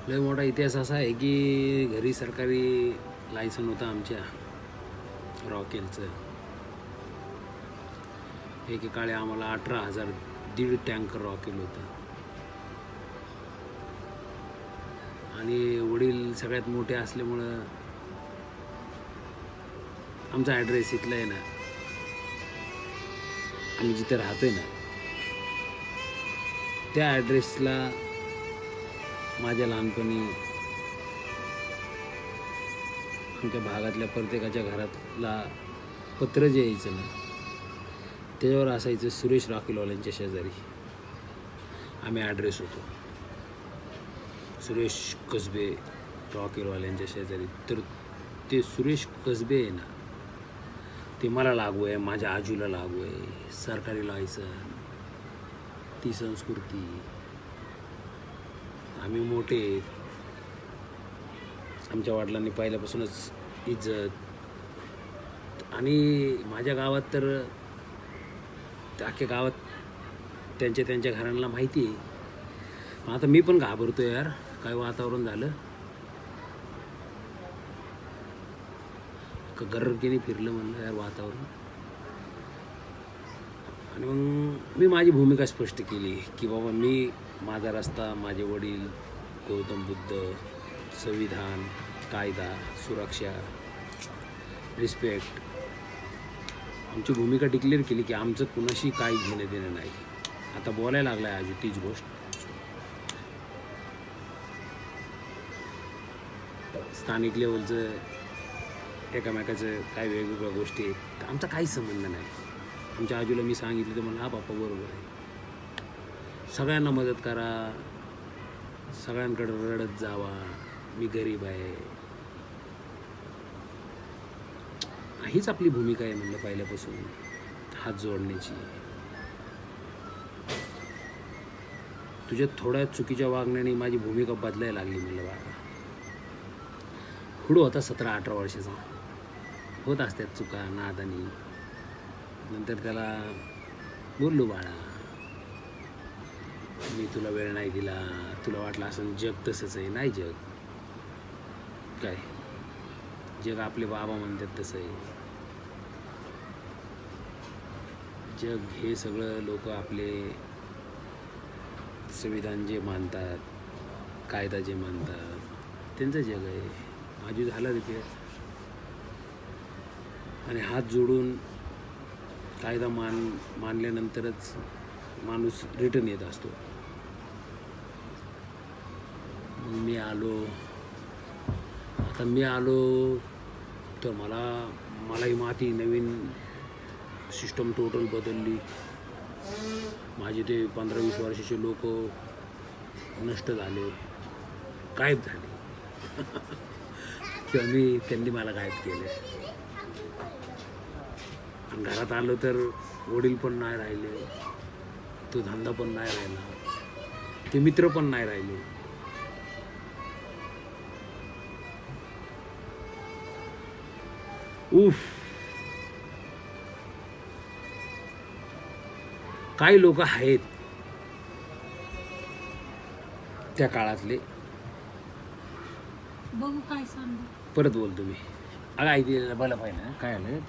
लय मोठा इतिहास असा आहे की घरी सरकारी लायसन होतं आमच्या रॉकेलचं. एकेकाळी आम्हाला 18,000 दीड टँकर रॉकेल होतं. आणि वडील सगळ्यात मोठे असल्यामुळं आमचा ॲड्रेस इथला आहे ना, आम्ही जिथे राहतोय ना त्या ॲड्रेसला माझ्या लहानपणी आमच्या भागातल्या प्रत्येकाच्या घरातला पत्र जे यायचं ना त्याच्यावर असायचं सुरेश रॉकेलवाल्यांच्या शेजारी आम्ही ॲड्रेस होतो. सुरेश कसबे रॉकेलवाल्यांच्या शेजारी. तर ते सुरेश कसबे आहे ना ते मला लागू आहे, माझ्या आजूला लागू आहे. सरकारी लायसन, ती संस्कृती, आम्ही मोठे, आमच्या वडिलांनी पहिल्यापासूनच इज्जत. आणि माझ्या गावात तर अख्ख्या गावात त्यांच्या घरांना माहिती आहे. आता मी पण घाबरतो यार, काय वातावरण झालं का गर्रकीने फिरलं म्हणलं यार वातावरण. आणि मग मी माझी भूमिका स्पष्ट केली की बाबा मी माझा रस्ता, माझे वडील, गौतम बुद्ध, संविधान, कायदा, सुरक्षा, रिस्पेक्ट. आमची भूमिका डिक्लेअर केली की आमचं कुणाशी काही घेणं देणं नाही. आता बोलायला लागला आहे आजू तीच गोष्ट. स्थानिक लेवलचं एकामेकाचं काय वेगवेगळ्या गोष्टी आहेत, आमचा काहीच संबंध नाही. आमच्या आजूला मी सांगितलं तर म्हणलं हा बाप्पा बरोबर आहे, सगळ्यांना मदत करा, सगळ्यांकडे रडत जावा, मी गरीब आहे. हीच आपली भूमिका आहे म्हणलं पहिल्यापासून, हात जोडण्याची. तुझ्या थोड्या चुकीच्या वागण्याने माझी भूमिका बदलायला लागली म्हणलं. बाळा हुडू होता 17-18 वर्षाचा, होत असतात चुका नादानी. नंतर त्याला बोललो बाळा मी तुला वेळ नाही दिला, तुला वाटलं असं जग तसंच आहे. नाही जग काय, जग आपले बाबा म्हणतात तसं आहे. जग हे सगळं लोक आपले संविधान जे मानतात, कायदा जे मानतात त्यांचं जग आहे. माझी झालं तिथे. आणि हात जोडून कायदा मानल्यानंतरच माणूस रिटर्न येत असतो. मग मी आलो. आता मी आलो तर मला ही माती नवीन सिस्टम टोटल बदलली. माझे ते 15-20 वर्षाचे लोक नष्ट झाले, गायब झाले किंवा त्यांनी मला गायब केले. आणि घरात आलो तर वडील पण नाही राहिले, तो धंदा पण नाही राहिला, ते मित्र पण नाही राहिले. उफ. काही लोक आहेत त्या काळातले. बघू काय सांगू. परत बोलतो मी. अगं ऐकलेलं बरं पाहिजे काय आलं.